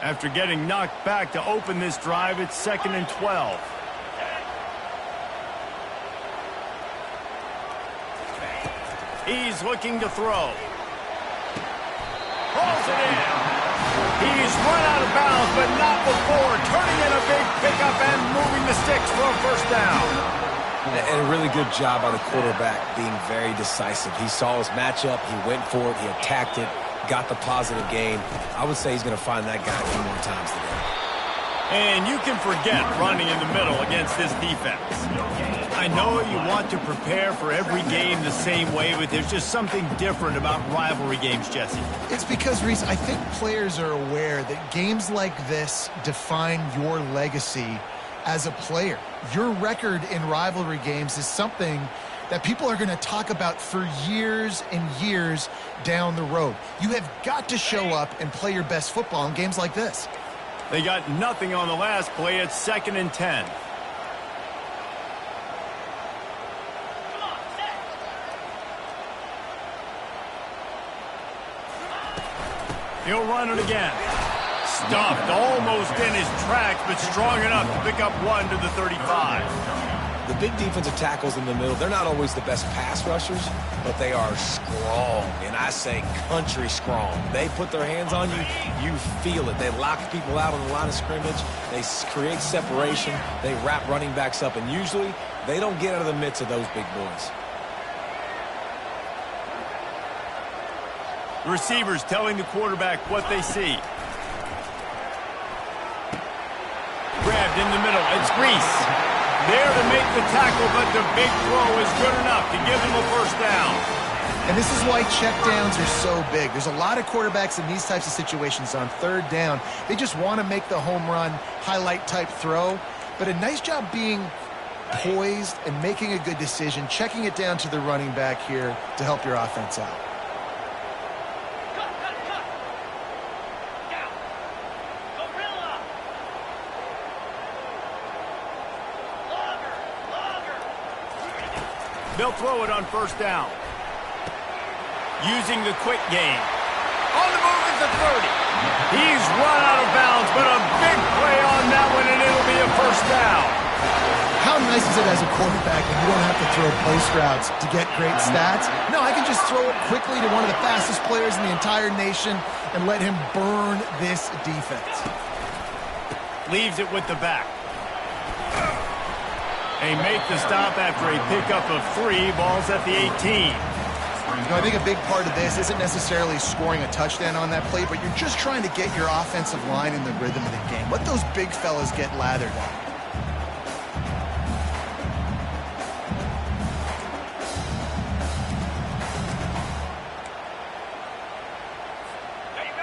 After getting knocked back to open this drive, it's 2nd and 12. He's looking to throw. Pulls it in. He's run out of bounds, but not before turning in a big pickup and moving the sticks for a first down. And a really good job by the quarterback being very decisive. He saw his matchup, he went for it, he attacked it, got the positive gain. I would say he's going to find that guy a few more times today. And you can forget running in the middle against this defense. I know you want to prepare for every game the same way, but there's just something different about rivalry games, Jesse. It's because, Reese, I think players are aware that games like this define your legacy as a player. Your record in rivalry games is something that people are going to talk about for years and years down the road. You have got to show up and play your best football in games like this. They got nothing on the last play. It's 2nd and 10. He'll run it again. Stuffed almost in his tracks, but strong enough to pick up 1 to the 35. The big defensive tackles in the middle, they're not always the best pass rushers, but they are strong, and I say country strong. They put their hands on you, you feel it. They lock people out on the line of scrimmage. They create separation. They wrap running backs up, and usually they don't get out of the midst of those big boys. The receivers telling the quarterback what they see. Grabbed in the middle. It's Reese. There to make the tackle, but the big throw is good enough to give them a first down. And this is why checkdowns are so big. There's a lot of quarterbacks in these types of situations on 3rd down. They just want to make the home run, highlight-type throw. But a nice job being poised and making a good decision, checking it down to the running back here to help your offense out. They'll throw it on 1st down. Using the quick game. On the move at the 30. He's run out of bounds, but a big play on that one, and it'll be a first down. How nice is it as a quarterback when you don't have to throw post routes to get great stats? No, I can just throw it quickly to one of the fastest players in the entire nation and let him burn this defense. Leaves it with the back. They make the stop after a pickup of 3. Ball's at the 18. You know, I think a big part of this isn't necessarily scoring a touchdown on that play, but you're just trying to get your offensive line in the rhythm of the game. Let those big fellas get lathered up.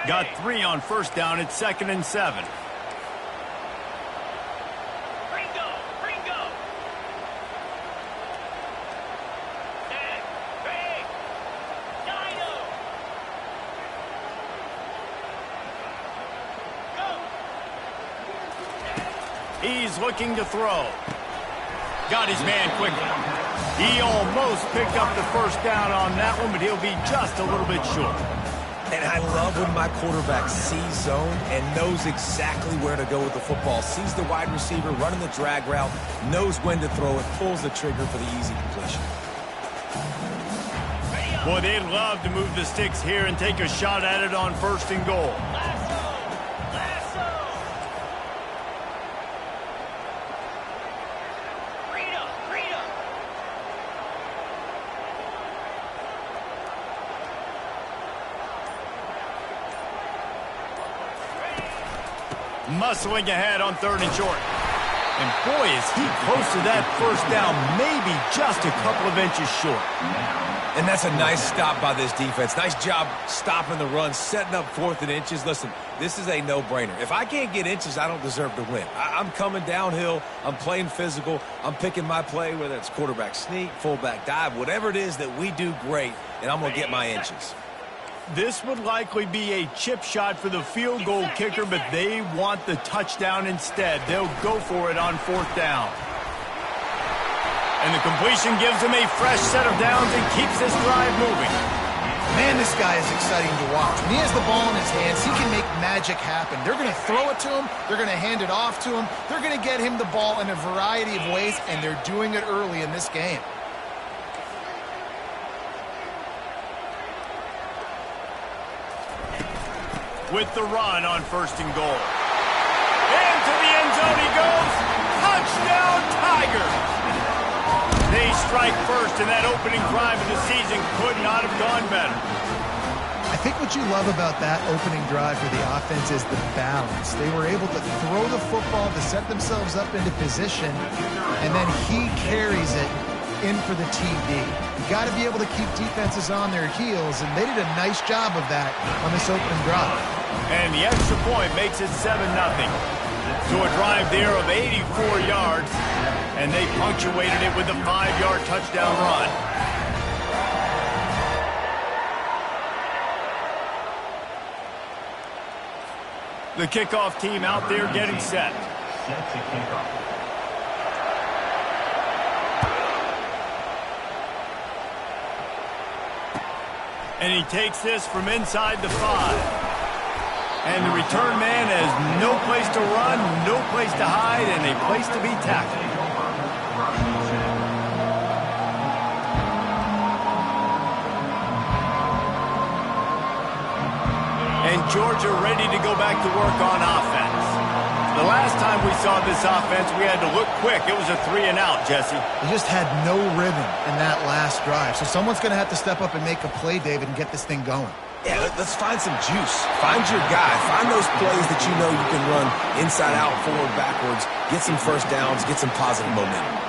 Got 3 on 1st down. It's 2nd and 7. He's looking to throw. Got his man quickly. He almost picked up the first down on that one, but he'll be just a little bit short. And I love when my quarterback sees zone and knows exactly where to go with the football. Sees the wide receiver running the drag route, knows when to throw it, pulls the trigger for the easy completion. Boy, they'd love to move the sticks here and take a shot at it on 1st and goal. Muscling ahead on 3rd and short. And boy, is he close to that first down, maybe just a couple of inches short. And that's a nice stop by this defense. Nice job stopping the run, setting up 4th and inches. Listen, this is a no-brainer. If I can't get inches, I don't deserve to win. I'm coming downhill. I'm playing physical. I'm picking my play, whether it's quarterback sneak, fullback dive, whatever it is that we do great, and I'm going to get my inches. This would likely be a chip shot for the field goal kicker, but they want the touchdown instead. They'll go for it on 4th down. And the completion gives them a fresh set of downs and keeps this drive moving. Man, this guy is exciting to watch. When he has the ball in his hands, he can make magic happen. They're going to throw it to him. They're going to hand it off to him. They're going to get him the ball in a variety of ways, and they're doing it early in this game. With the run on 1st and goal. Into the end zone he goes. Touchdown, Tigers! They strike first, and that opening drive of the season could not have gone better. I think what you love about that opening drive for the offense is the balance. They were able to throw the football to set themselves up into position, and then he carries it in for the TD. You got to be able to keep defenses on their heels, and they did a nice job of that on this opening drive. And the extra point makes it 7-0. So a drive there of 84 yards, and they punctuated it with a 5-yard touchdown run. The kickoff team out there getting set. Set to kickoff. And he takes this from inside the 5. And the return man has no place to run, no place to hide, and a place to be tackled. And Georgia ready to go back to work on offense. The last time we saw this offense, we had to look quick. It was a 3-and-out, Jesse. They just had no rhythm in that last drive. So someone's going to have to step up and make a play, David, and get this thing going. Yeah, let's find some juice. Find your guy. Find those plays that you know you can run inside out, forward, backwards, get some first downs, get some positive momentum.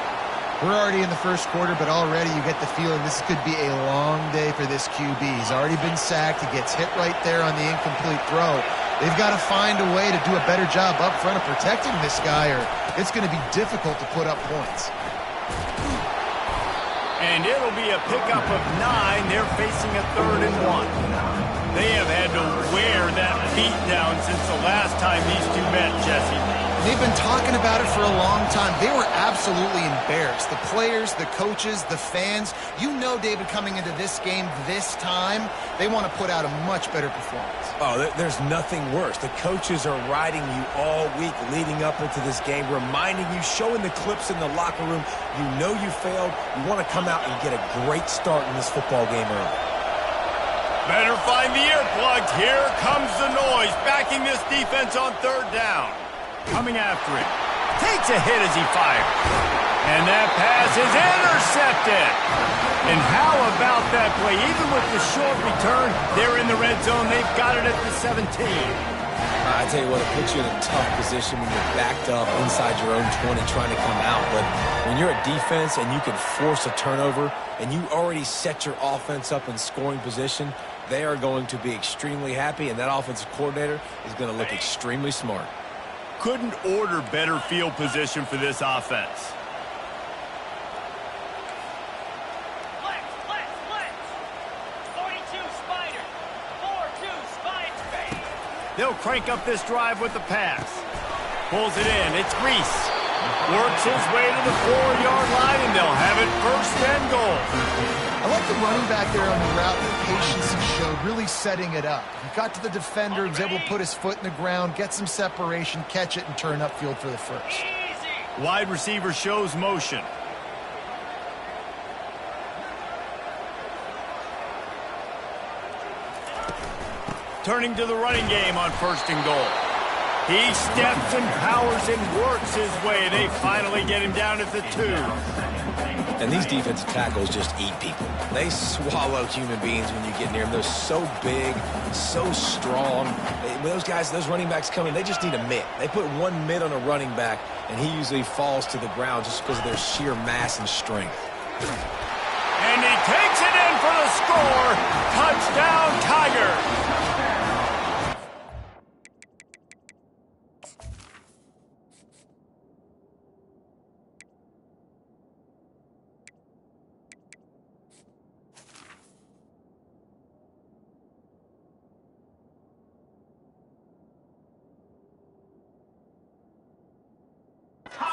We're already in the first quarter, but already you get the feeling this could be a long day for this QB. He's already been sacked. He gets hit right there on the incomplete throw. They've got to find a way to do a better job up front of protecting this guy, or it's going to be difficult to put up points. And it'll be a pickup of 9. They're facing a 3rd and 1. They have had to wear that beat down since the last time these two met, Jesse. They've been talking about it for a long time. They were absolutely embarrassed. The players, the coaches, the fans. You know, David, coming into this game this time, they want to put out a much better performance. Oh, there's nothing worse. The coaches are riding you all week leading up into this game, reminding you, showing the clips in the locker room. You know you failed. You want to come out and get a great start in this football game early. Better find the earplugs. Here comes the noise, backing this defense on 3rd down. Coming after him. Takes a hit as he fires. And that pass is intercepted. And how about that play? Even with the short return, they're in the red zone. They've got it at the 17. I tell you what, it puts you in a tough position when you're backed up inside your own 20 trying to come out. But when you're a defense and you can force a turnover and you already set your offense up in scoring position, they are going to be extremely happy, and that offensive coordinator is going to look extremely smart. Couldn't order better field position for this offense. Flex. 42 Spider. 4-2 Spider. They'll crank up this drive with the pass. Pulls it in. It's Reese. Works his way to the 4-yard line, and they'll have it 1st and goal. I like the running back there on the route, the patience he showed, really setting it up. He got to the defender, was able to put his foot in the ground, get some separation, catch it, and turn upfield for the first. Wide receiver shows motion. Turning to the running game on 1st and goal. He steps and powers and works his way. They finally get him down at the 2. And these defensive tackles just eat people. They swallow human beings when you get near them. They're so big, so strong. When those guys, those running backs come in, they just need a mitt. They put one mitt on a running back, and he usually falls to the ground just because of their sheer mass and strength. And he takes it in for the score. Touchdown, Tigers.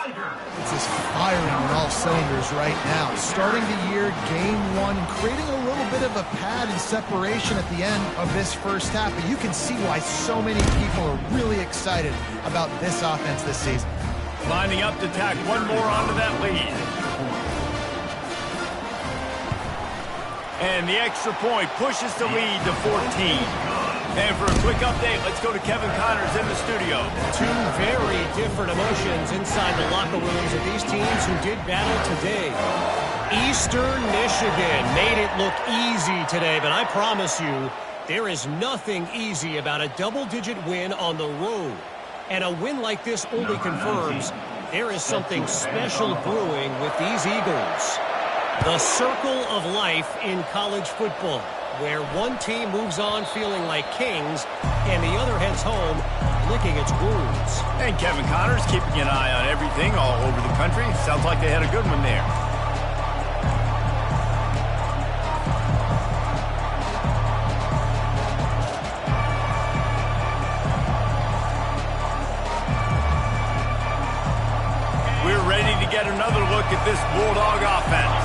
It's just firing on all cylinders right now. Starting the year, game 1, and creating a little bit of a pad and separation at the end of this first half, but you can see why so many people are really excited about this offense this season. Lining up to tack one more onto that lead. And the extra point pushes the lead to 14. And for a quick update, let's go to Kevin Connors in the studio. Two very different emotions inside the locker rooms of these teams who did battle today. Eastern Michigan made it look easy today, but I promise you, there is nothing easy about a double-digit win on the road. And a win like this only confirms there is something special brewing with these Eagles. The circle of life in college football, where one team moves on feeling like kings and the other heads home licking its wounds. And Kevin Connors keeping an eye on everything all over the country. Sounds like they had a good one there. We're ready to get another look at this Bulldog offense.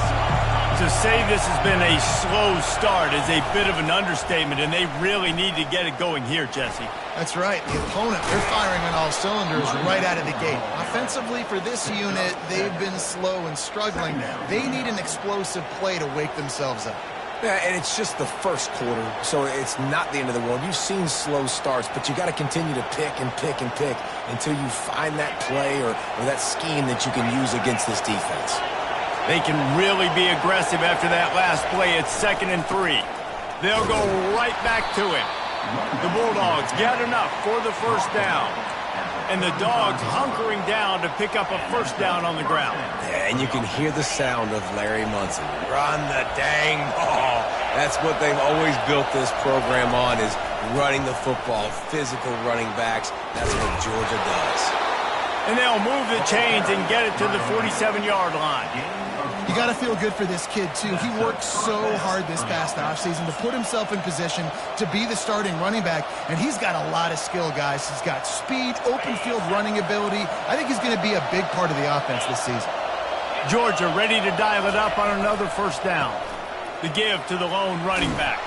To say this has been a slow start is a bit of an understatement, and they really need to get it going here, Jesse. That's right. The opponent, they're firing on all cylinders right out of the gate. Offensively, for this unit, they've been slow and struggling. They need an explosive play to wake themselves up. Yeah, and it's just the first quarter, so it's not the end of the world. You've seen slow starts, but you got to continue to pick and pick and pick until you find that play or that scheme that you can use against this defense. They can really be aggressive after that last play. It's 2nd and 3. They'll go right back to it. The Bulldogs get enough for the first down. And the Dogs hunkering down to pick up a first down on the ground. Yeah, and you can hear the sound of Larry Munson. Run the dang ball. That's what they've always built this program on, is running the football, physical running backs. That's what Georgia does. And they'll move the chains and get it to the 47-yard line. You got to feel good for this kid, too. He worked so hard this past offseason to put himself in position to be the starting running back, and he's got a lot of skill, guys. He's got speed, open field running ability. I think he's going to be a big part of the offense this season. Georgia ready to dial it up on another first down. The give to the lone running back.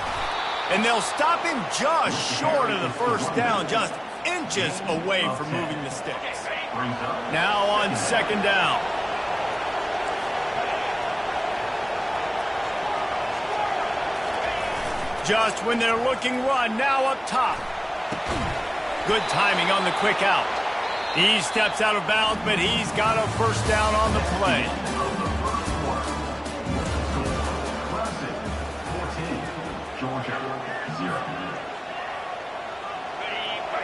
And they'll stop him just short of the first down, just inches away from moving the sticks. Now on 2nd down. Just when they're looking run, now up top. Good timing on the quick out. He steps out of bounds, but he's got a first down on the play.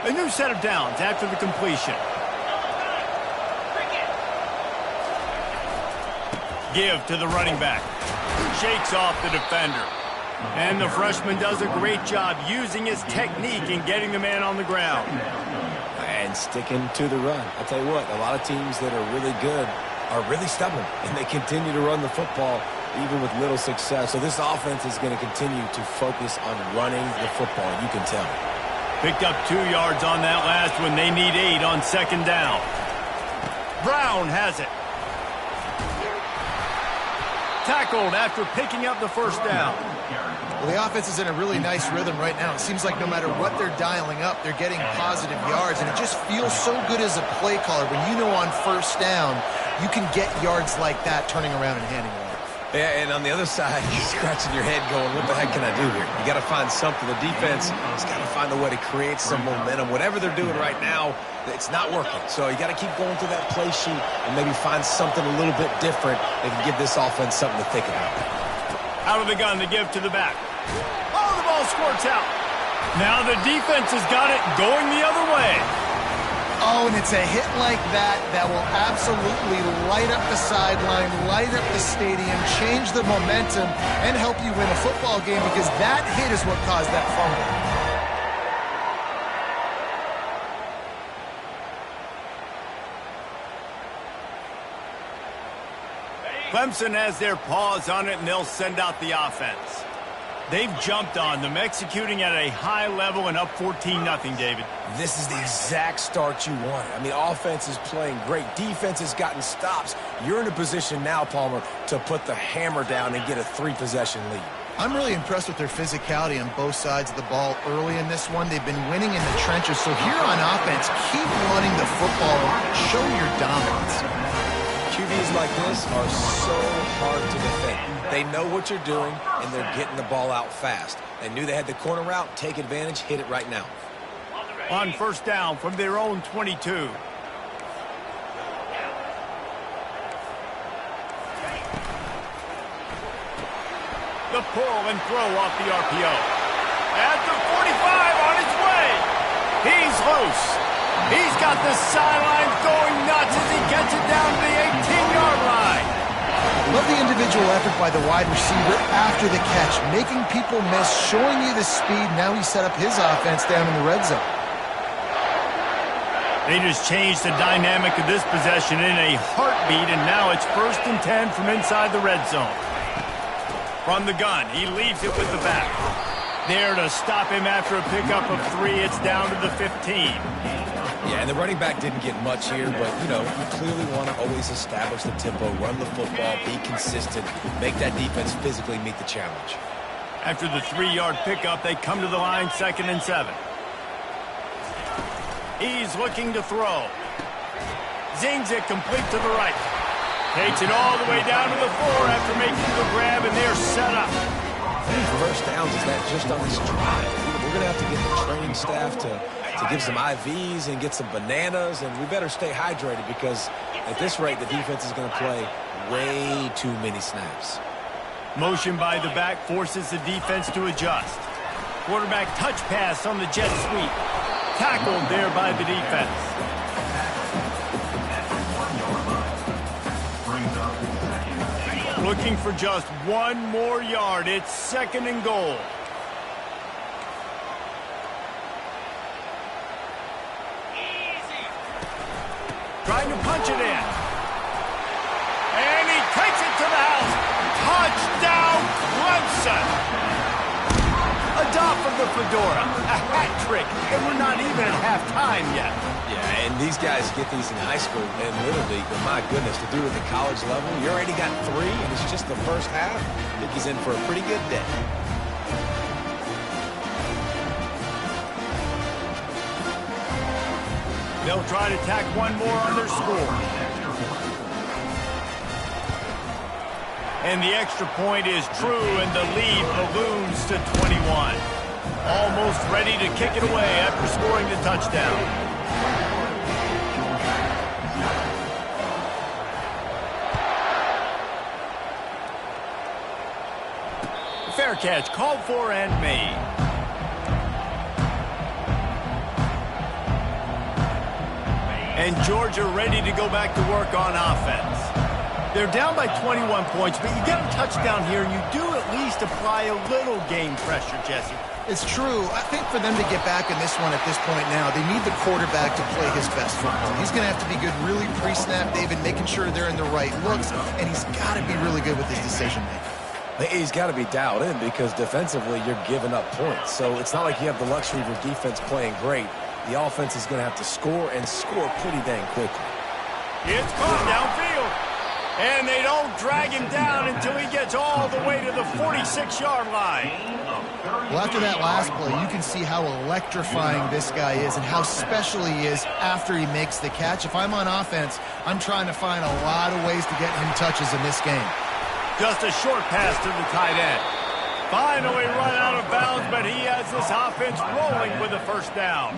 A new set of downs after the completion. Give to the running back. Shakes off the defender. And the freshman does a great job using his technique and getting the man on the ground. And sticking to the run. I'll tell you what, a lot of teams that are really good are really stubborn, and they continue to run the football even with little success. So this offense is going to continue to focus on running the football. You can tell. Picked up 2 yards on that last one. They need 8 on 2nd down. Brown has it. Tackled after picking up the first down. Well, the offense is in a really nice rhythm right now. It seems like no matter what they're dialing up, they're getting positive yards, and it just feels so good as a play caller when you know on first down you can get yards like that turning around and handing it off. Yeah, and on the other side, you're scratching your head going, what the heck can I do here? You got to find something. The defense has got to find a way to create some momentum. Whatever they're doing right now, it's not working. So you got to keep going through that play sheet and maybe find something a little bit different that can give this offense something to think about. Out of the gun, the give to the back. Oh, the ball squirts out. Now the defense has got it going the other way. Oh, and it's a hit like that that will absolutely light up the sideline, light up the stadium, change the momentum, and help you win a football game, because that hit is what caused that fumble. Clemson has their paws on it, and they'll send out the offense. They've jumped on them, executing at a high level and up 14-0, David. This is the exact start you wanted. I mean, offense is playing great. Defense has gotten stops. You're in a position now, Palmer, to put the hammer down and get a 3-possession lead. I'm really impressed with their physicality on both sides of the ball early in this one. They've been winning in the trenches. So here on offense, keep running the football and show your dominance. QBs like this are so hard to defend. They know what you're doing, and they're getting the ball out fast. They knew they had the corner route. Take advantage. Hit it right now. On first down from their own 22. The pull and throw off the RPO. At the 45 on its way. He's loose. He's got the sidelines going nuts as he gets it down to the 18-yard line. Love the individual effort by the wide receiver after the catch, making people miss, showing you the speed. Now he set up his offense down in the red zone. They just changed the dynamic of this possession in a heartbeat, and now it's 1st and 10 from inside the red zone. From the gun, he leaves it with the back. There to stop him after a pickup of 3. It's down to the 15. Yeah, and the running back didn't get much here, but, you know, you clearly want to always establish the tempo, run the football, be consistent, make that defense physically meet the challenge. After the 3-yard pickup, they come to the line 2nd and 7. He's looking to throw. Zings it complete to the right. Takes it all the way down to the 4 after making the grab, and they're set up. These first downs, is that just on this drive? We're going to have to get the training staff to give some IVs and get some bananas, and we better stay hydrated because at this rate, the defense is going to play way too many snaps. Motion by the back forces the defense to adjust. Quarterback touch pass on the jet sweep. Tackled there by the defense. Looking for just 1 more yard. It's 2nd and goal. Trying to punch it in. And he takes it to the house. Touchdown, Clemson. A dot from the fedora. A hat trick. And we're not even at halftime yet. Yeah, and these guys get these in high school and Little League, but my goodness, to do it at the college level, you already got 3, and it's just the first half. I think he's in for a pretty good day. They'll try to tack 1 more on their score. And the extra point is true, and the lead balloons to 21. Almost ready to kick it away after scoring the touchdown. Fair catch, called for and made. And Georgia ready to go back to work on offense. They're down by 21 points, but you get a touchdown here, and you do at least apply a little game pressure, Jesse. It's true. I think for them to get back in this one at this point now, they need the quarterback to play his best football. He's going to have to be good really pre-snap, David, making sure they're in the right looks, and he's got to be really good with his decision-making. He's got to be dialed in because defensively you're giving up points. So it's not like you have the luxury of your defense playing great. The offense is going to have to score and score pretty dang quickly. It's caught downfield. And they don't drag him down until he gets all the way to the 46-yard line. Well, after that last play, you can see how electrifying this guy is and how special he is after he makes the catch. If I'm on offense, I'm trying to find a lot of ways to get him touches in this game. Just a short pass to the tight end. Finally run out of bounds, but he has this offense rolling with a first down.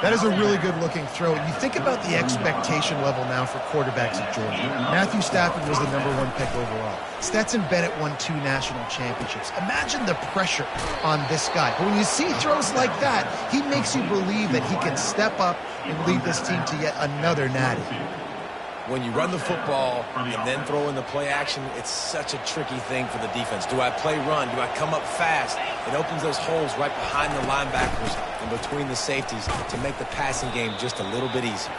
That is a really good-looking throw. You think about the expectation level now for quarterbacks at Georgia. Matthew Stafford was the #1 pick overall. Stetson Bennett won 2 national championships. Imagine the pressure on this guy. But when you see throws like that, he makes you believe that he can step up and lead this team to yet another natty. When you run the football and then throw in the play action, it's such a tricky thing for the defense. Do I play run? Do I come up fast? It opens those holes right behind the linebackers and between the safeties to make the passing game just a little bit easier.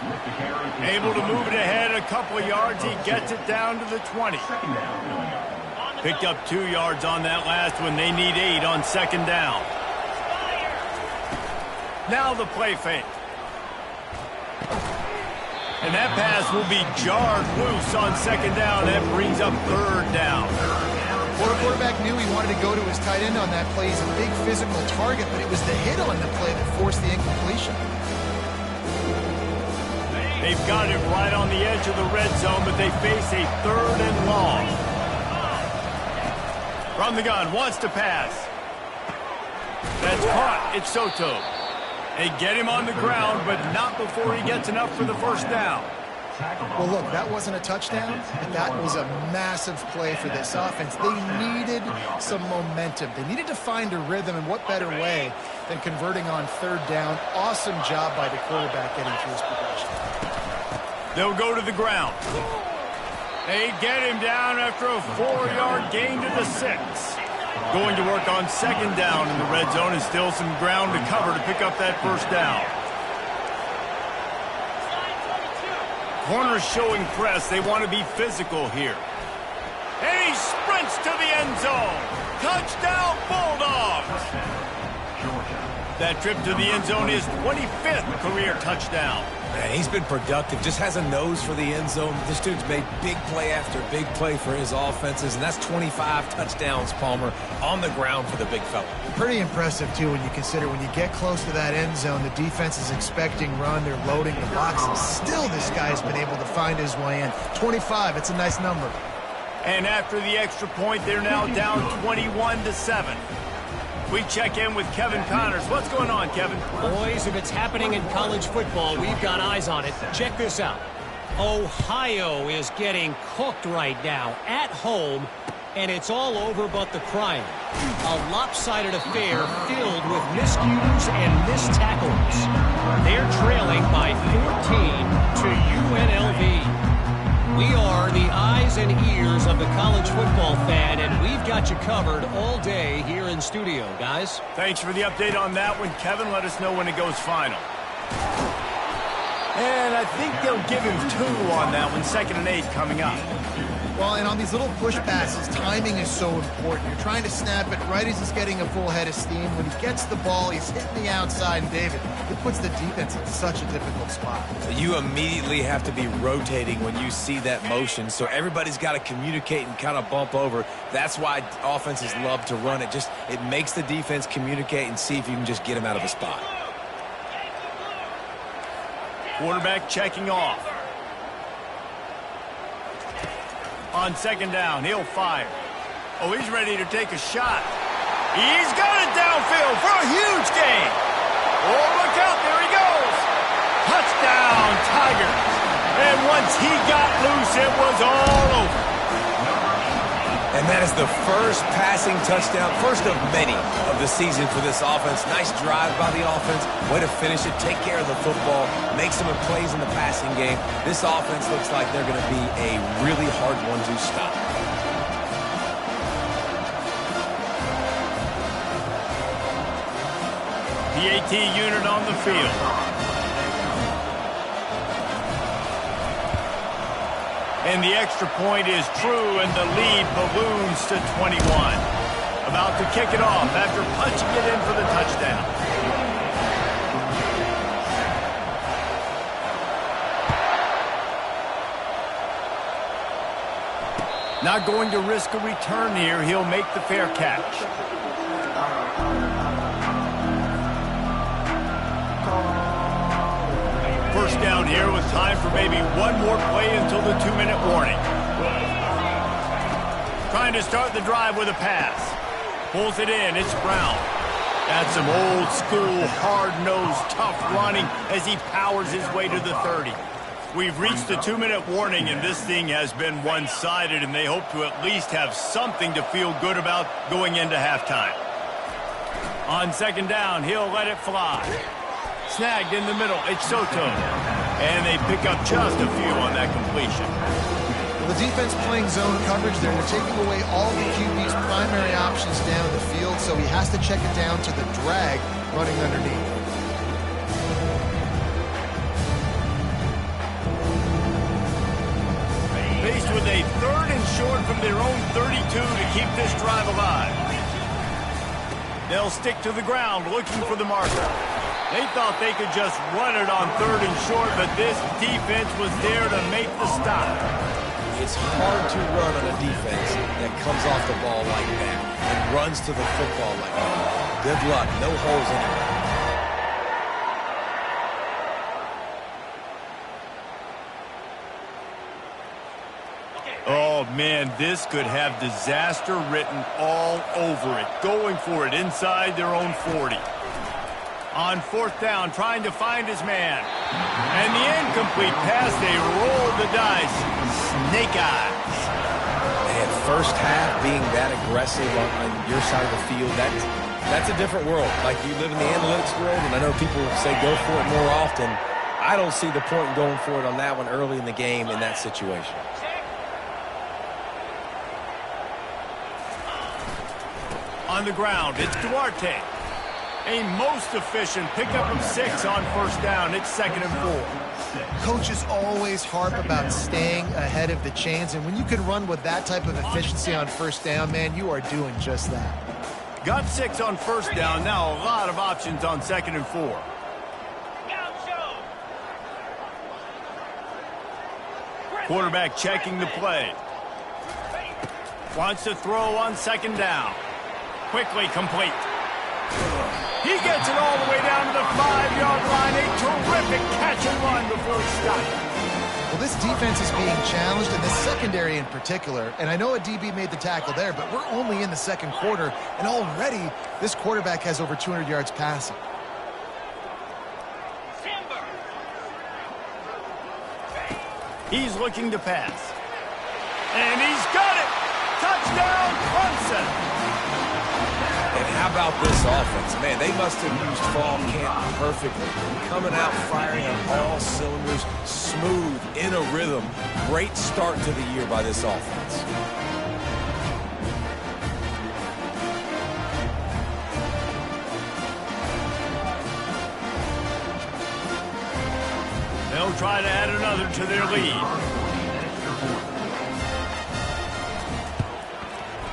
Able to move it ahead a couple of yards. He gets it down to the 20. Picked up 2 yards on that last one. They need 8 on 2nd down. Now the play fake. And that pass will be jarred loose on 2nd down. That brings up 3rd down. Or a quarterback knew he wanted to go to his tight end on that play. He's a big physical target, but it was the hit on the play that forced the incompletion. They've got him right on the edge of the red zone, but they face a 3rd and long. From the gun, wants to pass. That's caught. It's Soto. They get him on the ground, but not before he gets enough for the first down. Well, look, that wasn't a touchdown, but that was a massive play for this offense. They needed some momentum. They needed to find a rhythm, and what better way than converting on 3rd down. Awesome job by the quarterback getting through his progression. They'll go to the ground. They get him down after a 4-yard gain to the 6. Going to work on 2nd down in the red zone, and still some ground to cover to pick up that first down. Corners showing press. They want to be physical here. And he sprints to the end zone. Touchdown, Bulldogs! That trip to the end zone is 25th career touchdown. Man, he's been productive, just has a nose for the end zone. This dude's made big play after big play for his offenses, and that's 25 touchdowns, Palmer, on the ground for the big fella. Pretty impressive, too, when you consider when you get close to that end zone, the defense is expecting run, they're loading the box, and still this guy's been able to find his way in. 25, it's a nice number. And after the extra point, they're now down 21-7. We check in with Kevin Connors. What's going on, Kevin? Boys, if it's happening in college football, we've got eyes on it. Check this out. Ohio is getting cooked right now at home, and it's all over but the crying. A lopsided affair filled with miscues and missed tackles. They're trailing by 14 to UNLV. We are the eyes and ears of the college football fan, and we've got you covered all day here in studio, guys. Thanks for the update on that one, Kevin. Let us know when it goes final. And I think they'll give him 2 on that one. 2nd and 8 coming up. Well, and on these little push passes, timing is so important. You're trying to snap it right as he's getting a full head of steam. When he gets the ball, he's hitting the outside, and David, it puts the defense in such a difficult spot. You immediately have to be rotating when you see that motion, so everybody's got to communicate and kind of bump over. That's why offenses love to run it. It makes the defense communicate and see if you can just get him out of a spot. Quarterback checking off. On 2nd down, he'll fire. Oh, he's ready to take a shot. He's got it downfield for a huge gain. Oh, look out, there he goes. Touchdown, Tigers. And once he got loose, it was all over. And that is the first passing touchdown, first of many of the season for this offense. Nice drive by the offense. Way to finish it, take care of the football, make some plays in the passing game. This offense looks like they're going to be a really hard one to stop. The AT unit on the field. And the extra point is true, and the lead balloons to 21. About to kick it off after punching it in for the touchdown. Not going to risk a return here. He'll make the fair catch. First down here with time for maybe one more play until the 2-minute warning. Trying to start the drive with a pass. Pulls it in. It's Brown. That's some old school, hard-nosed, tough running as he powers his way to the 30. We've reached the 2-minute warning, and this thing has been one-sided, and they hope to at least have something to feel good about going into halftime. On 2nd down, he'll let it fly. Snagged in the middle, it's Soto. And they pick up just a few on that completion. Well, the defense playing zone coverage there. They're taking away all the QB's primary options down the field, so he has to check it down to the drag running underneath. Faced with a 3rd and short from their own 32 to keep this drive alive. They'll stick to the ground looking for the marker. They thought they could just run it on 3rd and short, but this defense was there to make the stop. It's hard to run on a defense that comes off the ball like that and runs to the football like that. Good luck. No holes anywhere. Oh, man, this could have disaster written all over it. Going for it inside their own 40. On fourth down, trying to find his man. And the incomplete pass, they rolled the dice. Snake eyes. Man, first half being that aggressive on your side of the field, that's a different world. Like, you live in the analytics world, and I know people say go for it more often. I don't see the point in going for it on that one early in the game in that situation. On the ground, it's Duarte. A most efficient pickup of 6 on first down. It's 2nd and 4. Coaches always harp about staying ahead of the chains, and when you can run with that type of efficiency on first down, man, you are doing just that. Got 6 on first down. Now a lot of options on 2nd and 4. Quarterback checking the play. Wants to throw on 2nd down. Quickly complete. He gets it all the way down to the 5-yard line. A terrific catch and run before it's stopped. Well, this defense is being challenged, in the secondary in particular. And I know a DB made the tackle there, but we're only in the second quarter, and already this quarterback has over 200 yards passing. He's looking to pass. And he's got it! Touchdown, Clemson! And how about this offense? Man, they must have used fall camp perfectly. Coming out firing on all cylinders, smooth, in a rhythm. Great start to the year by this offense. They'll try to add another to their lead.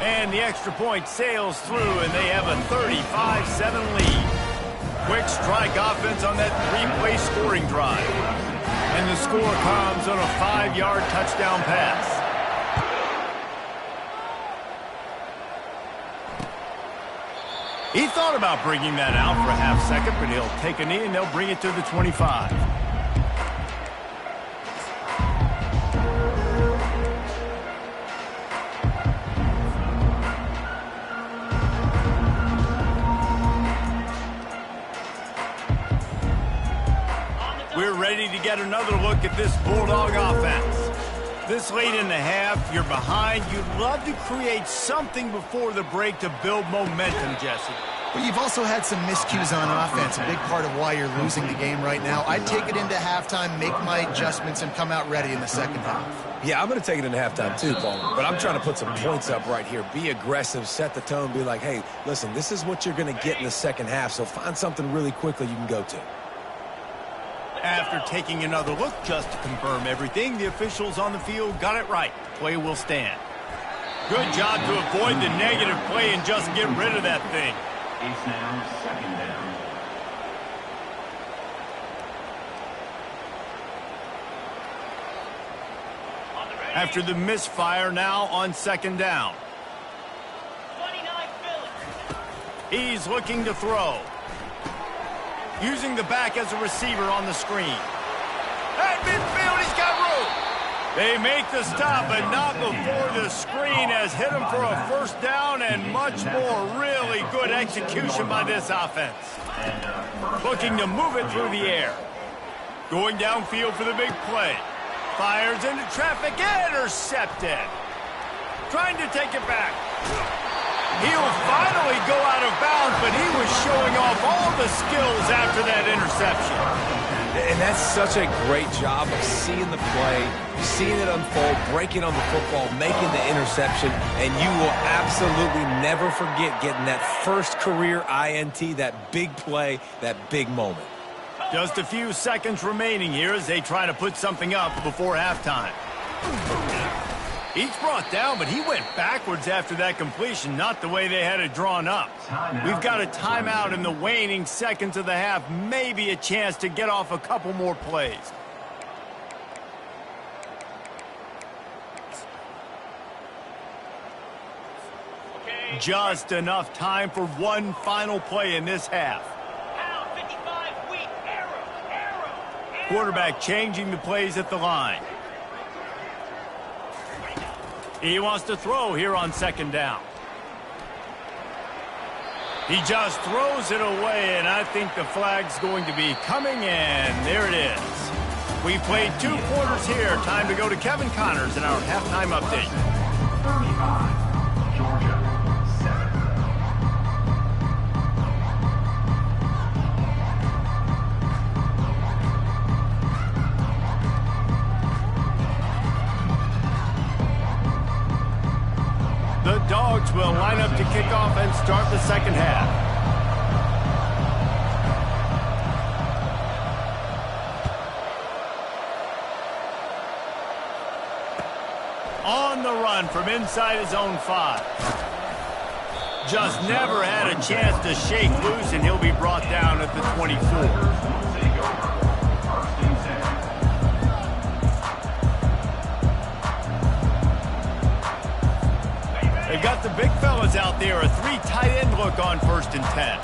And the extra point sails through, and they have a 35-7 lead. Quick strike offense on that 3-play scoring drive. And the score comes on a 5-yard touchdown pass. He thought about bringing that out for a half second, but he'll take a knee, and they'll bring it to the 25. We're ready to get another look at this Bulldog offense. This late in the half, you're behind. You'd love to create something before the break to build momentum, Jesse. But you've also had some miscues on offense, a big part of why you're losing the game right now. I'd take it into halftime, make my adjustments, and come out ready in the second half. Yeah, I'm going to take it into halftime too, Paul. But I'm trying to put some points up right here. Be aggressive, set the tone, be like, hey, listen, this is what you're going to get in the second half, so find something really quickly you can go to. After taking another look just to confirm everything, the officials on the field got it right. Play will stand. Good job to avoid the negative play and just get rid of that thing. It's now 2nd down. After the misfire, now on 2nd down. 29 Philly. He's looking to throw. Using the back as a receiver on the screen. At midfield, he's got room. They make the stop, but not before the screen has hit him for a first down and much more. Really good execution by this offense. Looking to move it through the air. Going downfield for the big play. Fires into traffic, intercepted. Trying to take it back. He'll finally go out of bounds, but he was showing off all the skills after that interception. And that's such a great job of seeing the play, seeing it unfold, breaking on the football, making the interception, and you will absolutely never forget getting that first career INT, that big play, that big moment. Just a few seconds remaining here as they try to put something up before halftime. He's brought down, but he went backwards after that completion, not the way they had it drawn up. We've got a timeout in the waning seconds of the half, maybe a chance to get off a couple more plays. Just enough time for one final play in this half. Pound 55, weak, arrow. Quarterback changing the plays at the line. He wants to throw here on second down. He just throws it away, and I think the flag's going to be coming in. There it is. We played 2 quarters here. Time to go to Kevin Connors in our halftime update. 35, Georgia, 7. The Dogs will line up to kick off and start the second half. On the run from inside his own 5. Just never had a chance to shake loose, and he'll be brought down at the 24. They've got the big fellas out there, a 3 tight end look on 1st and 10.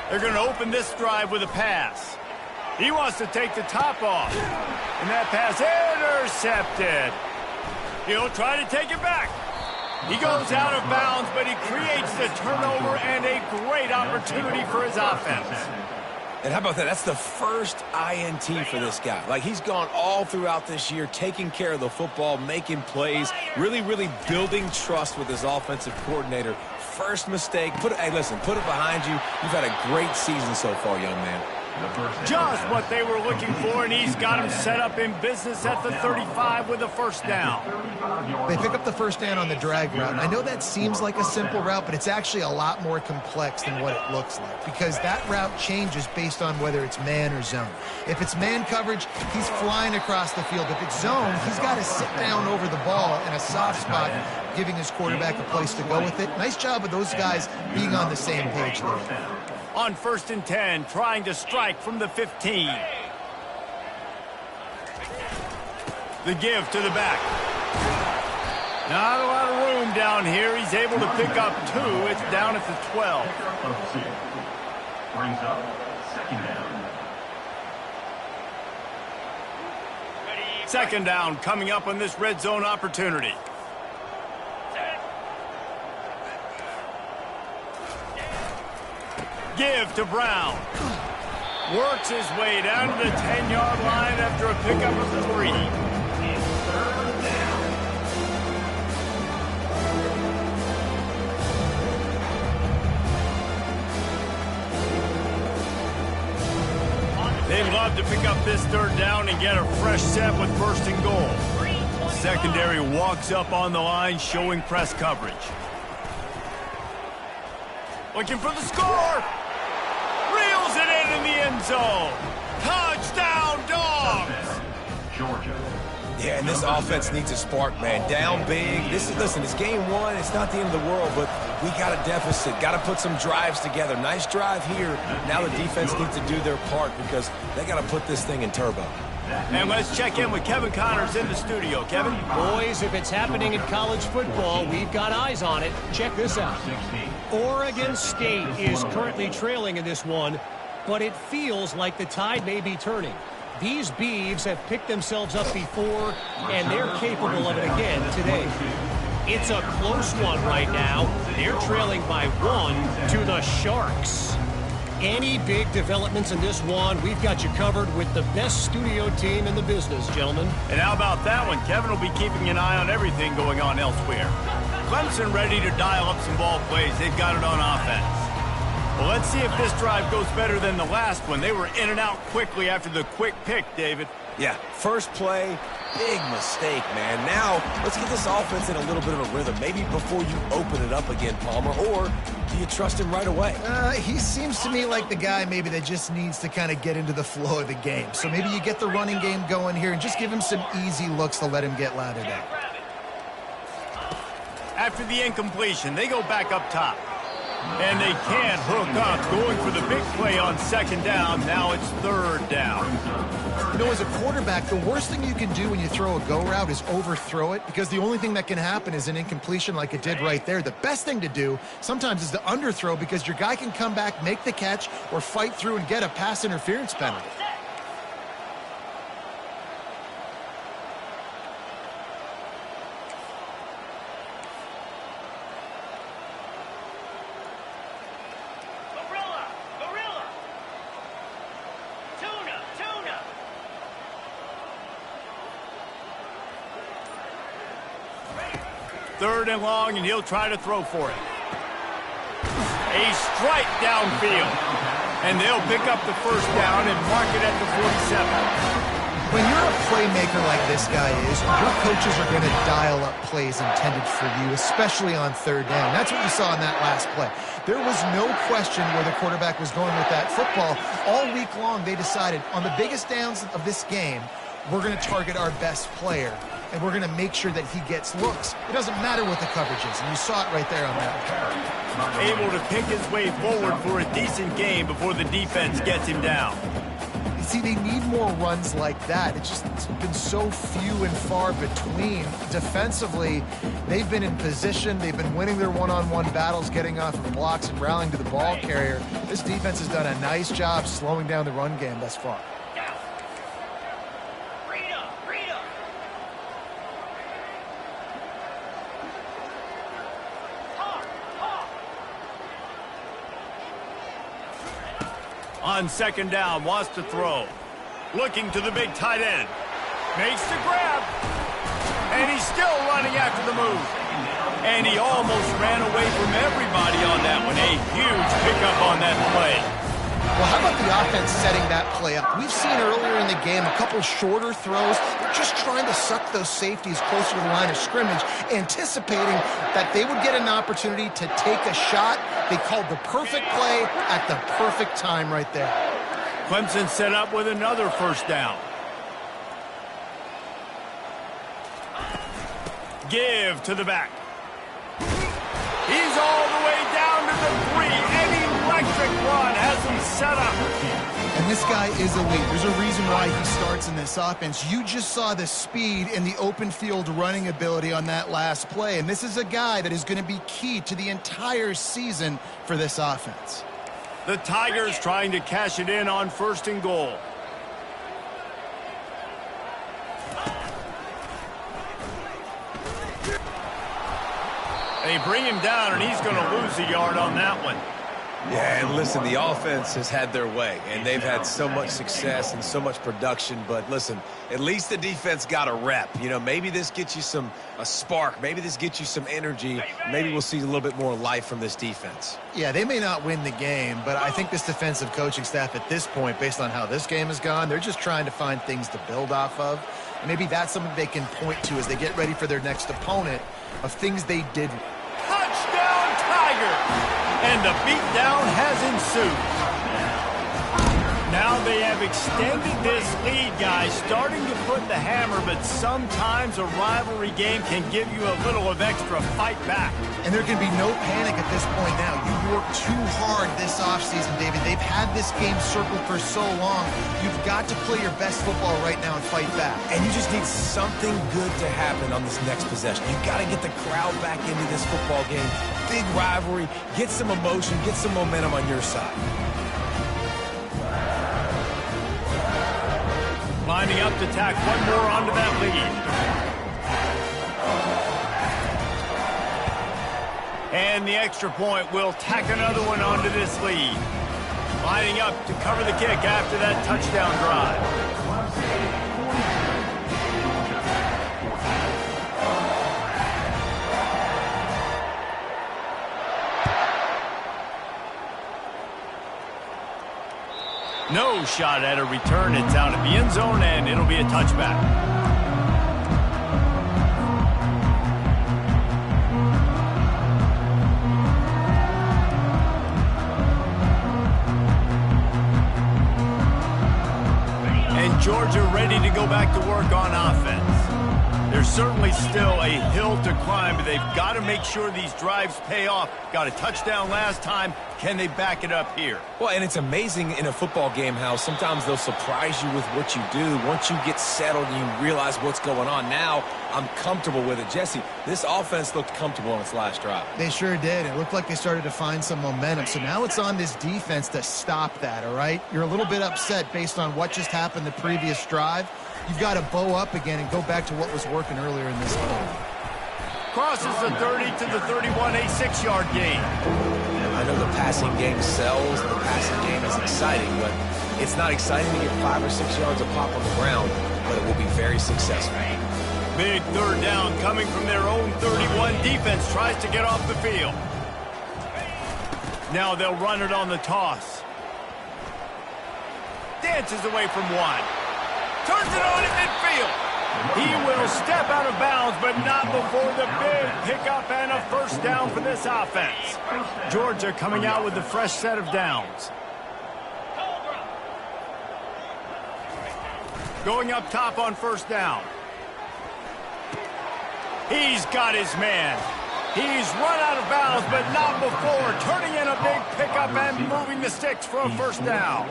They're going to open this drive with a pass. He wants to take the top off. And that pass intercepted. He'll try to take it back. He goes out of bounds, but he creates the turnover and a great opportunity for his offense. And how about that? That's the first INT for this guy. Like, he's gone all throughout this year, taking care of the football, making plays, really building trust with his offensive coordinator. First mistake. Hey, listen, put it behind you. You've had a great season so far, young man. Just what they were looking for, and he's got him set up in business at the 35 with a first down. They pick up the first down on the drag route. And I know that seems like a simple route, but it's actually a lot more complex than what it looks like, because that route changes based on whether it's man or zone. If it's man coverage, he's flying across the field. If it's zone, he's got to sit down over the ball in a soft spot, giving his quarterback a place to go with it. Nice job of those guys being on the same page there. On 1st and 10, trying to strike from the 15. The give to the back. Not a lot of room down here. He's able to pick up 2. It's down at the 12. Brings up second down. Second down coming up on this red zone opportunity. Give to Brown. Works his way down to the 10-yard line after a pickup of 3. They'd love to pick up this 3rd down and get a fresh set with 1st and goal. Secondary walks up on the line, showing press coverage. Looking for the score. Reels it in the end zone. Touchdown, Dogs! Georgia. Yeah, and this offense needs a spark, man. Down big. Listen, it's game 1. It's not the end of the world, but we got a deficit. Got to put some drives together. Nice drive here. Now the defense needs to do their part because they got to put this thing in turbo. And let's check in with Kevin Connors in the studio. Kevin? Boys, if it's happening in college football, we've got eyes on it. Check this out. Oregon State is currently trailing in this one, but it feels like the tide may be turning. These Beavs have picked themselves up before, and they're capable of it again today. It's a close one right now. They're trailing by 1 to the Sharks. Any big developments in this one, we've got you covered with the best studio team in the business, gentlemen. And how about that one? Kevin will be keeping an eye on everything going on elsewhere. Clemson ready to dial up some ball plays. They've got it on offense. Well, let's see if this drive goes better than the last one. They were in and out quickly after the quick pick, David. Yeah, first play, big mistake, man. Now, let's get this offense in a little bit of a rhythm. Maybe before you open it up again, Palmer, or do you trust him right away? He seems to me like the guy maybe that just needs to kind of get into the flow of the game. So maybe you get the running game going here and just give him some easy looks to let him get lathered out. After the incompletion, they go back up top. And they can't hook up. Going for the big play on second down. Now it's third down. You know, as a quarterback, the worst thing you can do when you throw a go route is overthrow it, because the only thing that can happen is an incompletion like it did right there. The best thing to do sometimes is to underthrow, because your guy can come back, make the catch, or fight through and get a pass interference penalty. Gorilla. Tuna. Third and long, and he'll try to throw for it. A strike downfield. And they'll pick up the first down and mark it at the 47. When you're a playmaker like this guy is, your coaches are going to dial up plays intended for you, especially on third down. That's what you saw in that last play. There was no question where the quarterback was going with that football. All week long, they decided on the biggest downs of this game, we're going to target our best player, and we're going to make sure that he gets looks. It doesn't matter what the coverage is, and you saw it right there on that. Able to pick his way forward for a decent game before the defense gets him down. See, they need more runs like that. It's been so few and far between. Defensively, they've been in position. They've been winning their one-on-one battles, getting off of blocks and rallying to the ball carrier. This defense has done a nice job slowing down the run game thus far. On second down, wants to throw. Looking to the big tight end. Makes the grab. And he's still running after the move. And he almost ran away from everybody on that one. A huge pickup on that play. Well, how about the offense setting that play up? We've seen earlier in the game a couple shorter throws. They're just trying to suck those safeties closer to the line of scrimmage, anticipating that they would get an opportunity to take a shot. They called the perfect play at the perfect time right there. Clemson set up with another first down. Give to the back. He's all the way down to the 3. An electric run has him set up. And this guy is elite. There's a reason why he starts in this offense. You just saw the speed and the open field running ability on that last play. And this is a guy that is going to be key to the entire season for this offense. The Tigers trying to cash it in on first and goal. They bring him down, and he's going to lose a yard on that one. Yeah, and listen, the offense has had their way, and they've had so much success and so much production. But listen, at least the defense got a rep. You know, maybe this gets you a spark. Maybe this gets you some energy. Maybe we'll see a little bit more life from this defense. Yeah, they may not win the game, but I think this defensive coaching staff at this point, based on how this game has gone, they're just trying to find things to build off of. And maybe that's something they can point to as they get ready for their next opponent of things they did. Touchdown, Tigers! And the beatdown has ensued. Now they have extended this lead, guys, starting to put the hammer, but sometimes a rivalry game can give you a little of extra fight back. And there can be no panic at this point now. You've worked too hard this offseason, David. They've had this game circled for so long. You've got to play your best football right now and fight back. And you just need something good to happen on this next possession. You've got to get the crowd back into this football game. Big rivalry. Get some emotion. Get some momentum on your side. Lining up to tack one more onto that lead. And the extra point will tack another one onto this lead. Lining up to cover the kick after that touchdown drive. No shot at a return. It's out of the end zone, and it'll be a touchback. And Georgia ready to go back to work on offense. They're certainly still a hill to climb, but they've got to make sure these drives pay off. Got a touchdown last time. Can they back it up here? Well, and it's amazing in a football game how sometimes they'll surprise you with what you do. Once you get settled and you realize what's going on, now I'm comfortable with it. Jesse, this offense looked comfortable on its last drive. They sure did. It looked like they started to find some momentum. So now it's on this defense to stop that, all right? You're a little bit upset based on what just happened the previous drive. You've got to bow up again and go back to what was working earlier in this game. Crosses the 30 to the 31, a 6-yard gain. I know the passing game sells, the passing game is exciting, but it's not exciting to get 5 or 6 yards of pop on the ground, but it will be very successful. Big third down coming from their own 31. Defense tries to get off the field. Now they'll run it on the toss. Dances away from one. Turns it on in midfield. He will step out of bounds, but not before the big pickup and a first down for this offense. Georgia coming out with a fresh set of downs. Going up top on first down. He's got his man. He's run out of bounds, but not before turning in a big pickup and moving the sticks for a first down.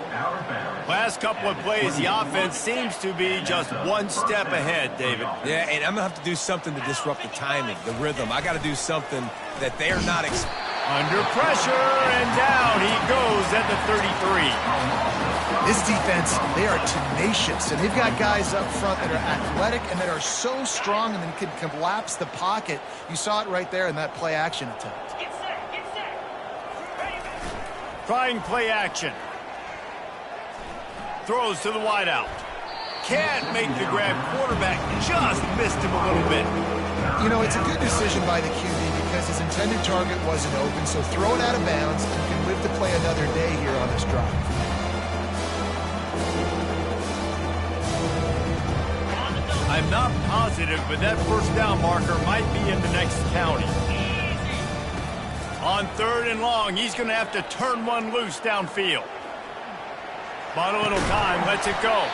Last couple of plays, the offense seems to be just one step ahead, David. Yeah, and I'm going to have to do something to disrupt the timing, the rhythm. I got to do something that they're not under pressure, and down he goes at the 33. This defense, they are tenacious, and they've got guys up front that are athletic and that are so strong and then can collapse the pocket. You saw it right there in that play action attempt. Get set, get set. Ready. Trying play action. Throws to the wideout. Can't make the grab. Quarterback just missed him a little bit. You know, it's a good decision by the QB because his intended target wasn't open, so throw it out of bounds and can live to play another day here on this drive. I'm not positive, but that first down marker might be in the next county. On 3rd and long, he's going to have to turn one loose downfield. Bought a little time, lets it go.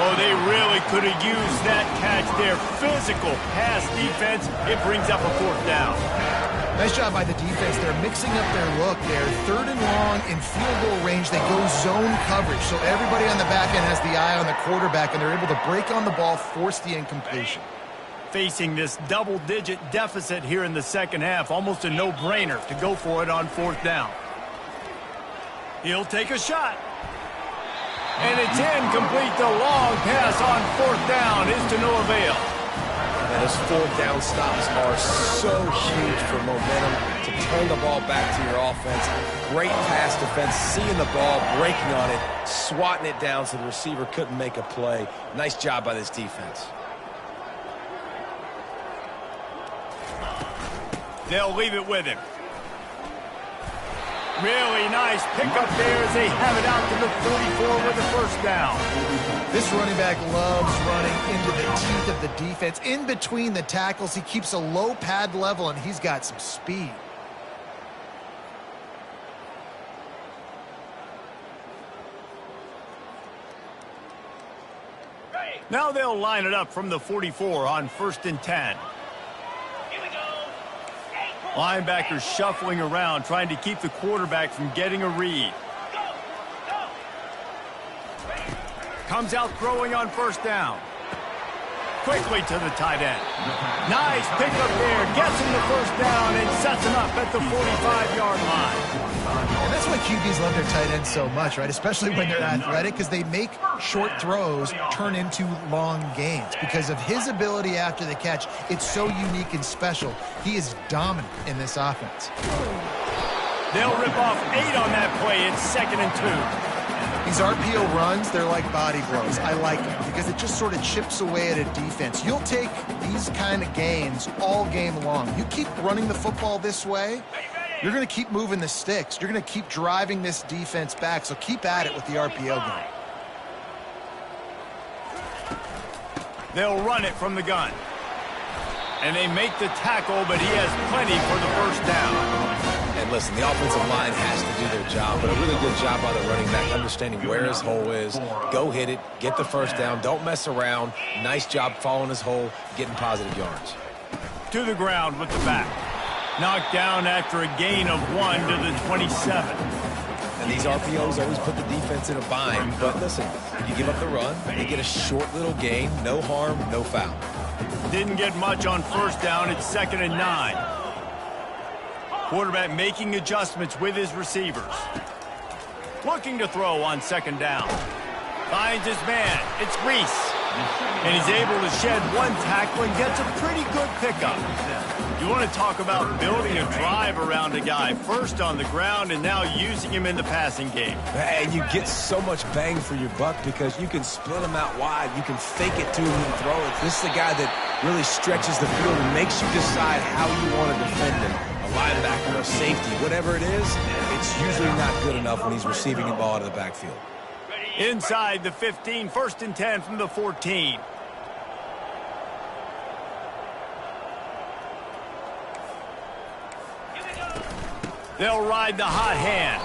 Oh, they really could have used that catch there. Physical pass defense. It brings up a 4th down. Nice job by the defense. They're mixing up their look there. 3rd and long in field goal range. They go zone coverage. So everybody on the back end has the eye on the quarterback, and they're able to break on the ball, force the incompletion. Facing this double-digit deficit here in the second half, almost a no-brainer to go for it on 4th down. He'll take a shot. And it's incomplete. The long pass on 4th down is to no avail. And those 4th down stops are so huge for momentum to turn the ball back to your offense. Great pass defense, seeing the ball, breaking on it, swatting it down so the receiver couldn't make a play. Nice job by this defense. They'll leave it with him. Really nice pickup there as they have it out to the 44 with the first down. This running back loves running into the teeth of the defense. In between the tackles, he keeps a low pad level, and he's got some speed. Now they'll line it up from the 44 on 1st and 10. Linebackers shuffling around, trying to keep the quarterback from getting a read. Comes out throwing on 1st down. Quickly to the tight end. Nice pickup there. Gets him the 1st down and sets him up at the 45-yard line. And that's why QBs love their tight ends so much, right? Especially when they're athletic, because they make short throws turn into long gains. Because of his ability after the catch, it's so unique and special. He is dominant in this offense. They'll rip off 8 on that play. It's 2nd and 2. These RPO runs, they're like body blows. I like them because it just sort of chips away at a defense. You'll take these kind of gains all game long. You keep running the football this way, you're going to keep moving the sticks. You're going to keep driving this defense back, so keep at it with the RPO game. They'll run it from the gun. And they make the tackle, but he has plenty for the first down. And listen, the offensive line has to do their job, but a really good job by the running back, understanding where his hole is. Go hit it, get the first down, don't mess around. Nice job following his hole, getting positive yards. To the ground with the back. Knocked down after a gain of 1 to the 27. And these RPOs always put the defense in a bind. But listen, you give up the run, they get a short little gain, no harm, no foul. Didn't get much on first down. It's 2nd and 9. Quarterback making adjustments with his receivers. Looking to throw on 2nd down. Finds his man. It's Reese. And he's able to shed one tackle and gets a pretty good pickup. You want to talk about building a drive around a guy. First on the ground and now using him in the passing game. And you get so much bang for your buck because you can split him out wide. You can fake it to him and throw it. This is the guy that really stretches the field and makes you decide how you want to defend him. A linebacker, a safety, whatever it is, it's usually not good enough when he's receiving the ball out of the backfield. Inside the 15, 1st and 10 from the 14. They'll ride the hot hand.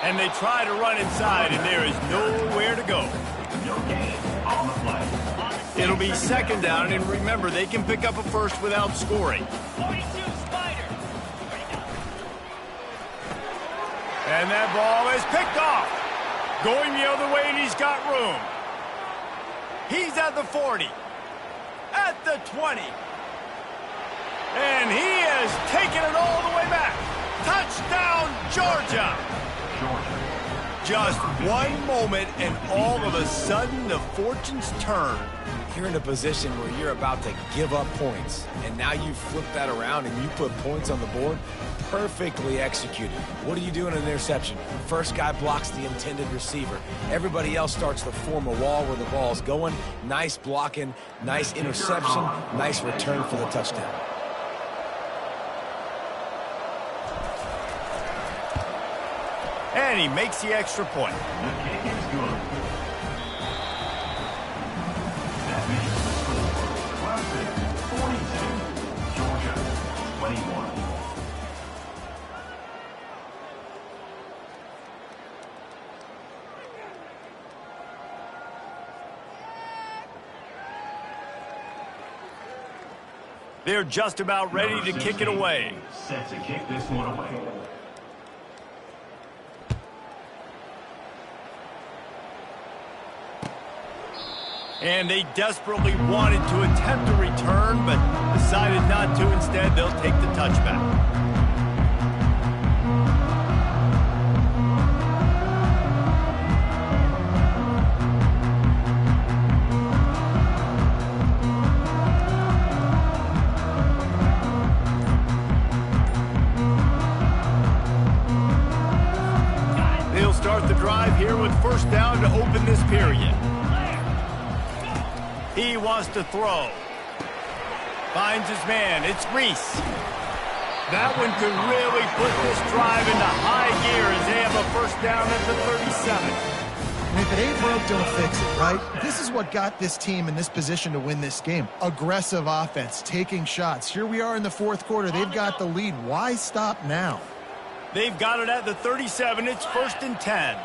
And they try to run inside, and there is nowhere to go. No gain on the play. It'll be 2nd down, and remember, they can pick up a first without scoring. 42 Spider. And that ball is picked off. Going the other way, and he's got room. He's at the 40. At the 20. And he has taken it all the way back. Touchdown, Georgia. Just one moment, and all of a sudden, the fortunes turn. You're in a position where you're about to give up points, and now you flip that around and you put points on the board. Perfectly executed. What do you do in an interception? First guy blocks the intended receiver. Everybody else starts to form a wall where the ball's going. Nice blocking, nice interception, nice return for the touchdown. And he makes the extra point. The kick is good. That makes the score Clemson 42, Georgia 21. They're just about ready to kick it away. Set to kick this one away. And they desperately wanted to attempt a return, but decided not to. Instead, they'll take the touchback. They'll start the drive here with first down to open this period. He wants to throw. Finds his man. It's Reese. That one could really put this drive into high gear as they have a first down at the 37. And if it ain't broke, don't fix it, right? This is what got this team in this position to win this game. Aggressive offense, taking shots. Here we are in the 4th quarter. They've got the lead. Why stop now? They've got it at the 37. It's 1st and 10.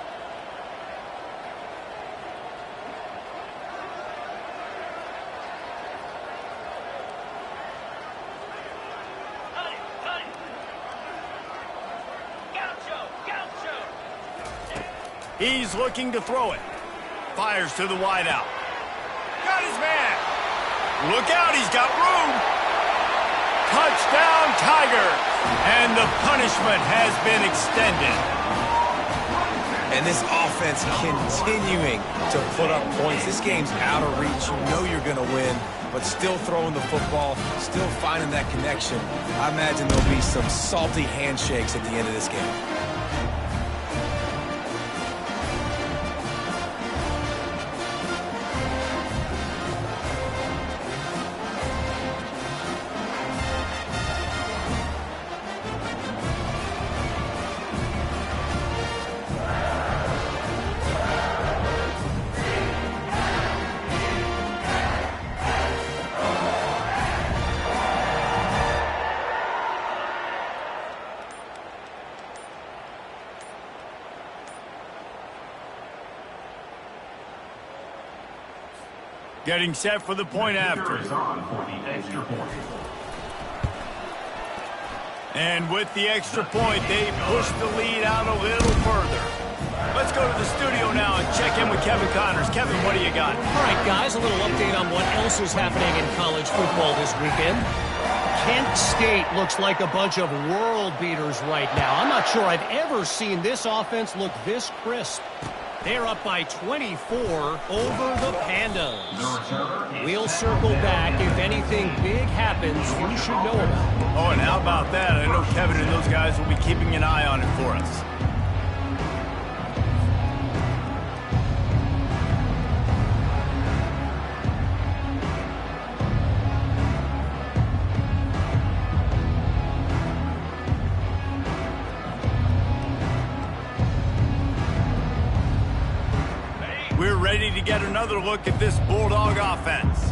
He's looking to throw it. Fires to the wideout. Got his man. Look out, he's got room. Touchdown, Tigers. And the punishment has been extended. And this offense continuing to put up points. This game's out of reach. You know you're going to win, but still throwing the football, still finding that connection. I imagine there'll be some salty handshakes at the end of this game. Getting set for the point after. Is on for the extra point. And with the extra point, they push the lead out a little further. Let's go to the studio now and check in with Kevin Connors. Kevin, what do you got? All right, guys, a little update on what else is happening in college football this weekend. Kent State looks like a bunch of world beaters right now. I'm not sure I've ever seen this offense look this crisp. They're up by 24 over the Pandas. We'll circle back. If anything big happens, you should know about it. Oh, and how about that? I know Kevin and those guys will be keeping an eye on it for us. We're ready to get another look at this Bulldog offense.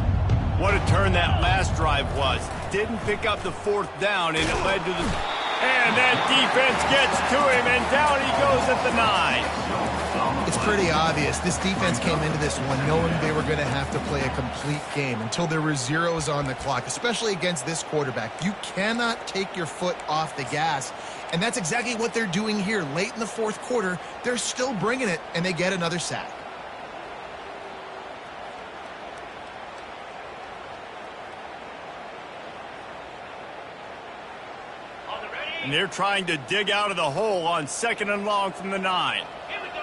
What a turn that last drive was. Didn't pick up the fourth down, and it led to the... And that defense gets to him, and down he goes at the 9. It's pretty obvious. This defense came into this one knowing they were going to have to play a complete game until there were zeros on the clock, especially against this quarterback. You cannot take your foot off the gas, and that's exactly what they're doing here. Late in the fourth quarter, they're still bringing it, and they get another sack. And they're trying to dig out of the hole on 2nd and long from the 9. Here we go.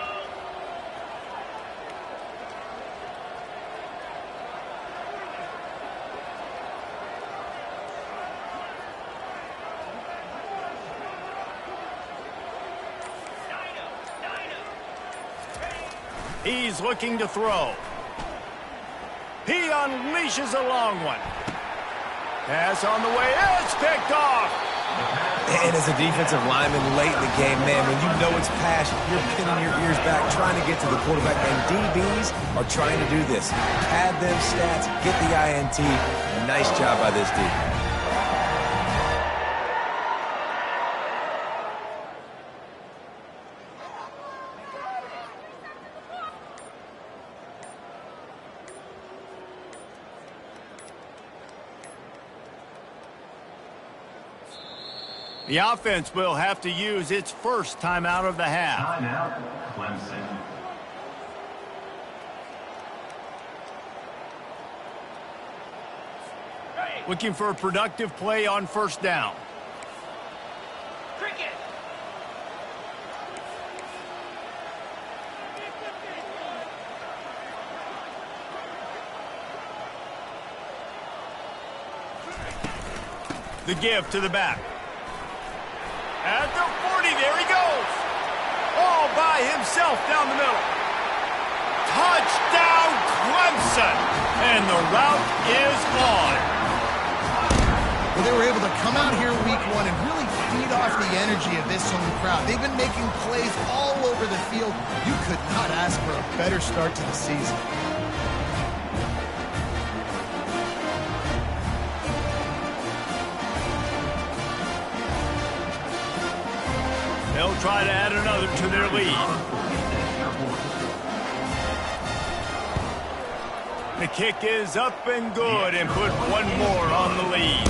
He's looking to throw. He unleashes a long one. Pass on the way. It's picked off. And as a defensive lineman late in the game, man, when you know it's passion, you're pinning your ears back, trying to get to the quarterback, and DBs are trying to do this. Pad them stats, get the INT. Nice job by this defense. The offense will have to use its first timeout of the half. Timeout, Clemson. Looking for a productive play on 1st down. Cricket. The give to the back. At the 40, there he goes. All by himself down the middle. Touchdown, Clemson. And the route is on. Well, they were able to come out here week 1 and really feed off the energy of this home crowd. They've been making plays all over the field. You could not ask for a better start to the season. They'll try to add another to their lead. The kick is up and good and put one more on the lead.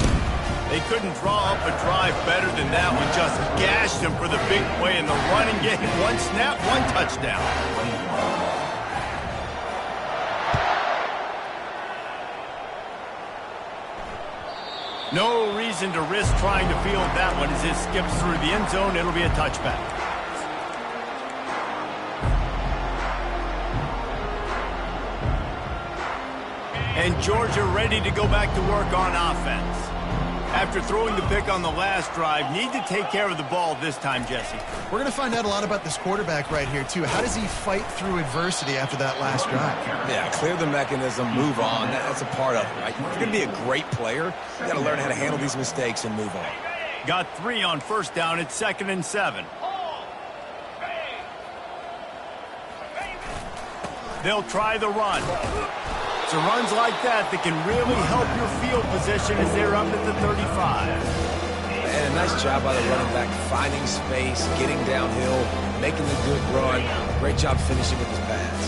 They couldn't draw up a drive better than that one. Just gashed them for the big play in the running game. One snap, one touchdown. No reason to risk trying to field that one as it skips through the end zone. It'll be a touchback. And Georgia ready to go back to work on offense. After throwing the pick on the last drive, need to take care of the ball this time, Jesse. We're going to find out a lot about this quarterback right here, too. How does he fight through adversity after that last drive? Yeah, clear the mechanism, move on. That's a part of it, right? If you're going to be a great player, you got to learn how to handle these mistakes and move on. Got 3 on 1st down. It's 2nd and 7. They'll try the run. It's runs like that that can really help your field position as they're up at the 35. And a nice job by the running back, finding space, getting downhill, making the good run. Great job finishing with his pass.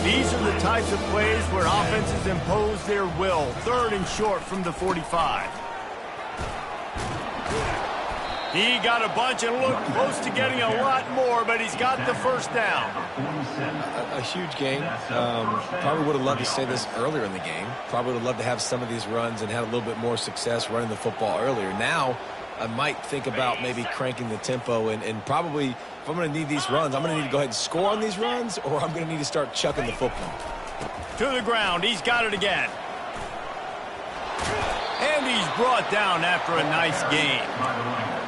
These are the types of plays where offenses impose their will. 3rd and short from the 45. He got a bunch and looked close to getting a lot more, but he's got the first down. A huge game. Probably would have loved to say this earlier in the game. Probably would have loved to have some of these runs and have a little bit more success running the football earlier. Now, I might think about maybe cranking the tempo and probably, if I'm going to need these runs, I'm going to need to go ahead and score on these runs, or I'm going to need to start chucking the football. To the ground. He's got it again. And he's brought down after a nice gain.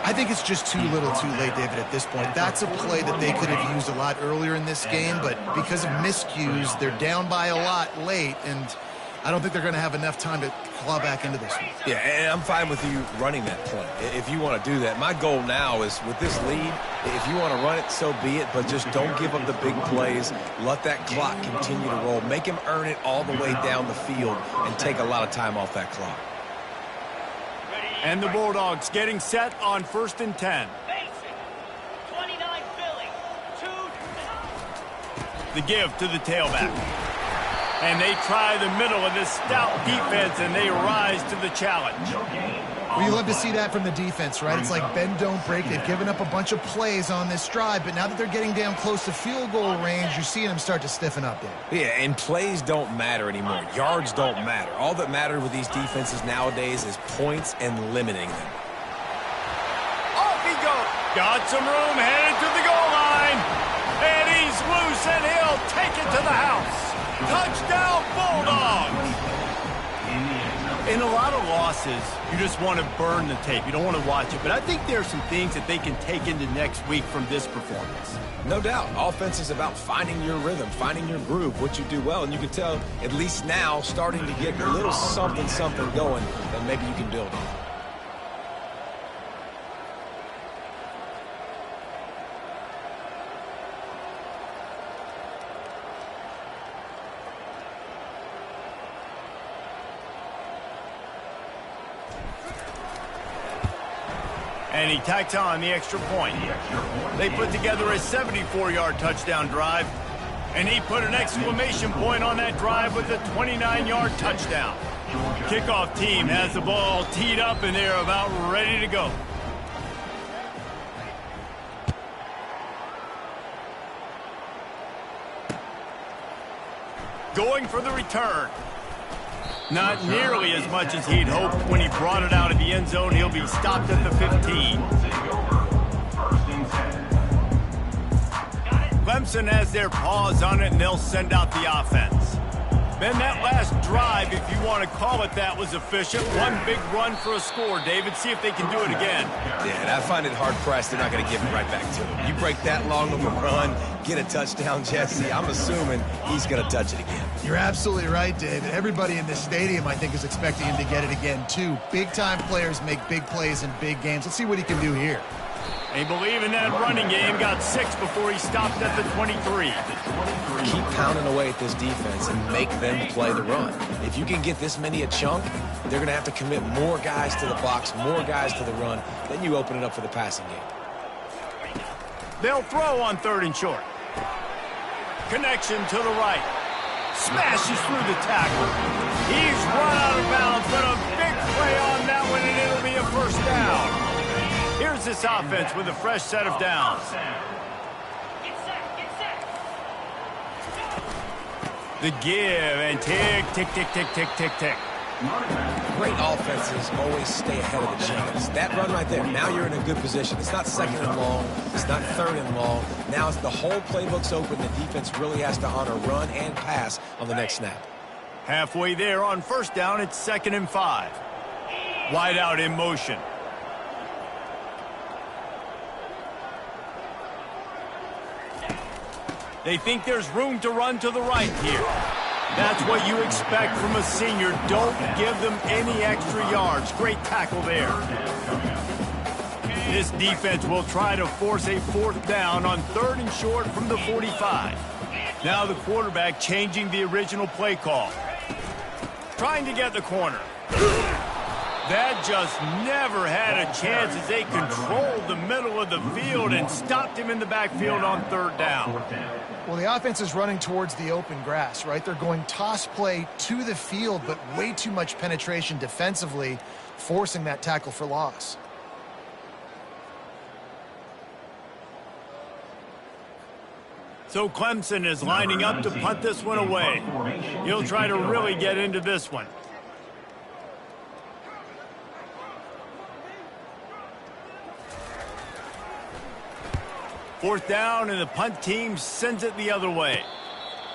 I think it's just too little too late, David, at this point. That's a play that they could have used a lot earlier in this game, but because of miscues, they're down by a lot late, and I don't think they're going to have enough time to claw back into this one. Yeah, and I'm fine with you running that play if you want to do that. My goal now is with this lead, if you want to run it, so be it, but just don't give up the big plays. Let that clock continue to roll. Make him earn it all the way down the field and take a lot of time off that clock. And the Bulldogs getting set on 1st and 10. 29 Philly. 2. The give to the tailback. And they try the middle of this stout defense, and they rise to the challenge. Well, you love to see that from the defense, right? It's like bend, don't break. They've given up a bunch of plays on this drive, but now that they're getting down close to field goal range, you're seeing them start to stiffen up there. Yeah, and plays don't matter anymore. Yards don't matter. All that matters with these defenses nowadays is points and limiting them. Off he goes. Got some room, headed to the goal line. And he's loose, and he'll take it to the house. Touchdown, Bulldogs! In a lot of losses, you just want to burn the tape. You don't want to watch it. But I think there are some things that they can take into next week from this performance. No doubt. Offense is about finding your rhythm, finding your groove, what you do well. And you can tell, at least now, starting to get a little something going that maybe you can build on. And he tacks on the extra point. They put together a 74-yard touchdown drive. And he put an exclamation point on that drive with a 29-yard touchdown. Kickoff team has the ball teed up, and they're about ready to go. Going for the return. Not nearly as much as he'd hoped when he brought it out of the end zone. He'll be stopped at the 15. Clemson has their paws on it, and they'll send out the offense. Ben, that last drive, if you want to call it that, was efficient. One big run for a score. David, see if they can do it again. Yeah, and I find it hard-pressed they're not going to give it right back to him. You break that long of a run, get a touchdown, Jesse, I'm assuming he's going to touch it again. You're absolutely right, David. Everybody in this stadium, I think, is expecting him to get it again, too. Big-time players make big plays in big games. Let's see what he can do here. They believe in that running game. Got 6 before he stopped at the 23. Keep pounding away at this defense and make them play the run. If you can get this many a chunk, they're going to have to commit more guys to the box, more guys to the run. Then you open it up for the passing game. They'll throw on 3rd and short. Connection to the right. Smashes through the tackle. He's run out of bounds, but a big play on that one, and it'll be a first down. Here's this offense with a fresh set of downs. Get set. The give, and tick, tick, tick, tick, tick, tick, tick. Great offenses always stay ahead of the chains. That run right there, now you're in a good position. It's not 2nd and long. It's not 3rd and long. Now it's the whole playbook's open. The defense really has to honor run and pass on the next snap. Halfway there on 1st down, it's 2nd and 5. Wide out in motion. They think there's room to run to the right here. That's what you expect from a senior. Don't give them any extra yards. Great tackle there. This defense will try to force a 4th down on 3rd and short from the 45. Now the quarterback changing the original play call. Trying to get the corner. That just never had a chance as they controlled the middle of the field and stopped him in the backfield on third down. Well, the offense is running towards the open grass, right? They're going toss play to the field, but way too much penetration defensively, forcing that tackle for loss. So Clemson is lining up to punt this one away. He'll try to really get into this one. Fourth down, and the punt team sends it the other way.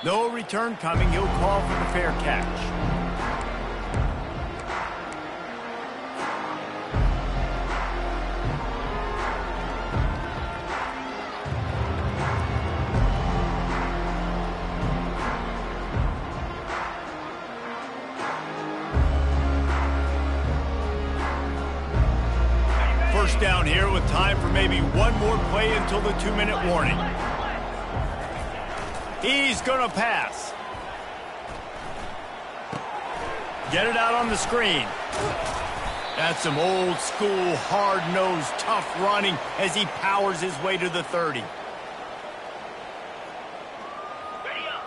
No return coming. He'll call for the fair catch. First down here with time for maybe one more play until the 2-minute warning. He's going to pass. Get it out on the screen. That's some old school, hard-nosed, tough running as he powers his way to the 30.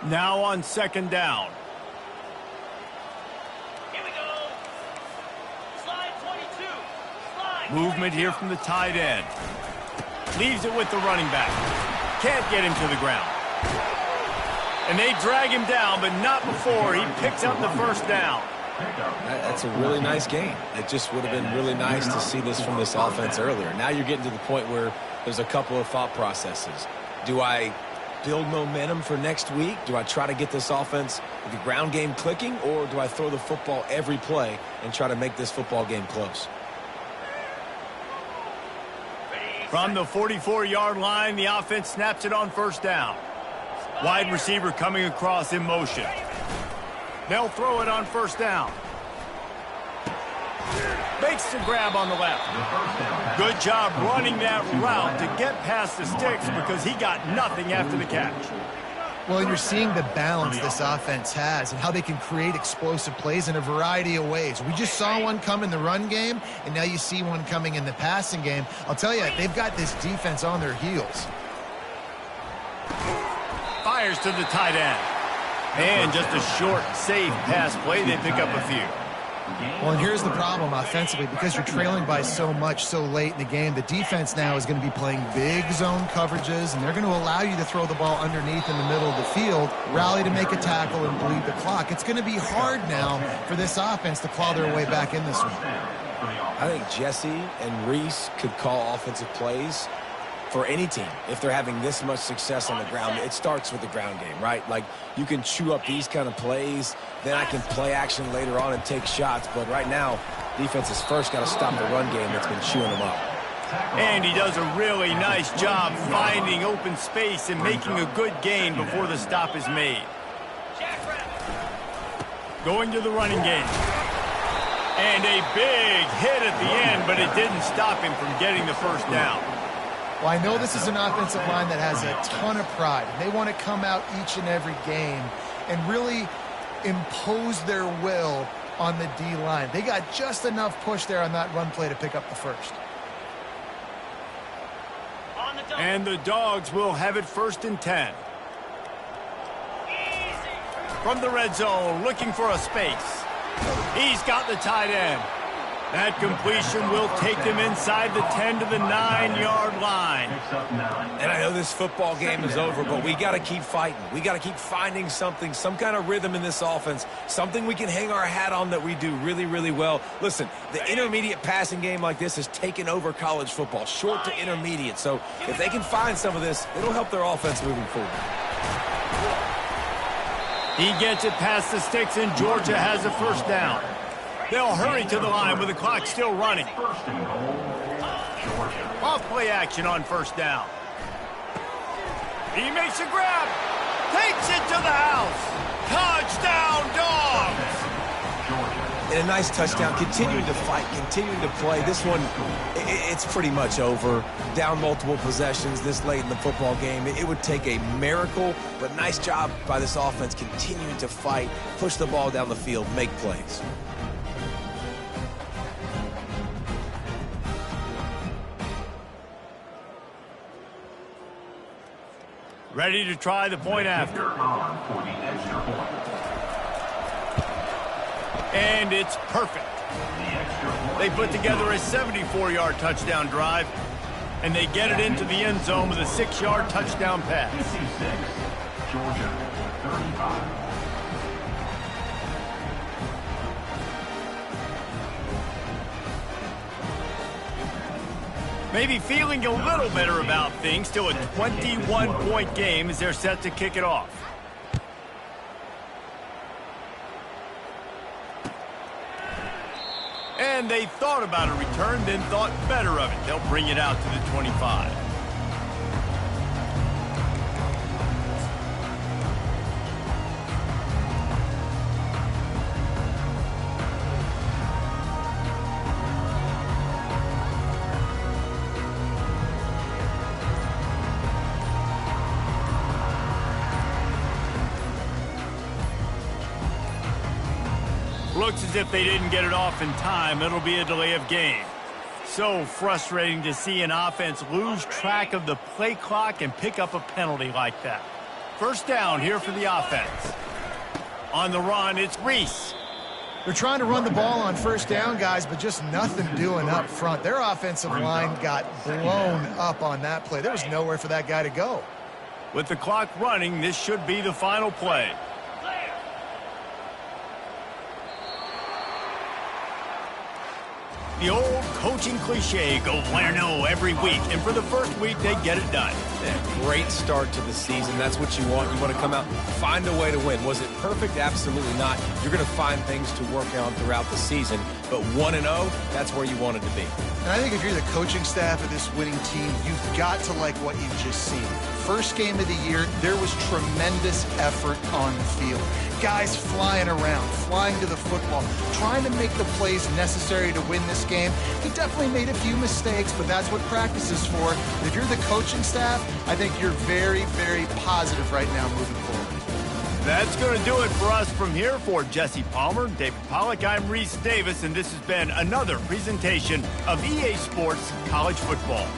Now on second down. Movement here from the tight end. Leaves it with the running back. Can't get him to the ground. And they drag him down, but not before he picks up the first down. That's a really nice game. It just would have been really nice to see this from this offense earlier. Now you're getting to the point where there's a couple of thought processes. Do I build momentum for next week? Do I try to get this offense, the ground game clicking, or do I throw the football every play and try to make this football game close? From the 44-yard line, the offense snaps it on first down. Wide receiver coming across in motion. They'll throw it on first down. Makes the grab on the left. Good job running that route to get past the sticks because he got nothing after the catch. Well, and you're seeing the balance this offense has and how they can create explosive plays in a variety of ways. We just saw one come in the run game, and now you see one coming in the passing game. I'll tell you, they've got this defense on their heels. Fires to the tight end. And just a short, safe pass play. They pick up a few. Well, and here's the problem offensively. Because you're trailing by so much so late in the game, the defense now is going to be playing big zone coverages, and they're going to allow you to throw the ball underneath in the middle of the field, rally to make a tackle, and bleed the clock. It's going to be hard now for this offense to claw their way back in this one. I think Jesse and Reese could call offensive plays for any team. If they're having this much success on the ground, it starts with the ground game, right? Like, you can chew up these kind of plays, then I can play action later on and take shots. But right now, defense has first got to stop the run game that's been chewing them up. And he does a really nice job finding open space and making a good gain before the stop is made. Going to the running game. And a big hit at the end, but it didn't stop him from getting the first down. Well, I know this is an offensive line that has a ton of pride. They want to come out each and every game and really impose their will on the D-line. They got just enough push there on that run play to pick up the first. And the Dogs will have it 1st and 10. From the red zone, looking for a space. He's got the tight end. That completion will take them inside the 10 to the 9-yard line. And I know this football game is over, but we got to keep fighting. We got to keep finding something, some kind of rhythm in this offense, something we can hang our hat on that we do really, really well. Listen, the intermediate passing game like this has taken over college football, short to intermediate. So if they can find some of this, it'll help their offense moving forward. He gets it past the sticks, and Georgia has a first down. They'll hurry to the line with the clock still running. Off play action on first down. He makes a grab. Takes it to the house. Touchdown, Dogs! And a nice touchdown. Continuing to fight, continuing to play. This one, it's pretty much over. Down multiple possessions this late in the football game. It would take a miracle, but nice job by this offense continuing to fight, push the ball down the field, make plays. Ready to try the point after. On for the extra point. And it's perfect. The extra point. They put together a 74-yard touchdown drive, and they get it into the end zone with a 6-yard touchdown pass. 56. Georgia 35. Maybe feeling a little better about things. Still a 21-point game as they're set to kick it off. And they thought about a return, then thought better of it. They'll bring it out to the 25. Looks as if they didn't get it off in time. It'll be a delay of game. So frustrating to see an offense lose track of the play clock and pick up a penalty like that. First down here for the offense. On the run, it's Reese. They're trying to run the ball on first down, guys, but just nothing doing up front. Their offensive line got blown up on that play. There was nowhere for that guy to go. With the clock running, this should be the final play. The old coaching cliche, go win or no every week. And for the first week, they get it done. Yeah, great start to the season. That's what you want. You want to come out, find a way to win. Was it perfect? Absolutely not. You're going to find things to work on throughout the season. But 1-0, that's where you wanted to be. And I think if you're the coaching staff of this winning team, you've got to like what you've just seen. First game of the year, there was tremendous effort on the field. Guys flying around, flying to the football, trying to make the plays necessary to win this game. They definitely made a few mistakes, but that's what practice is for. And if you're the coaching staff, I think you're very, very positive right now moving forward. That's going to do it for us from here. For Jesse Palmer, David Pollack, I'm Reese Davis, and this has been another presentation of EA Sports College Football.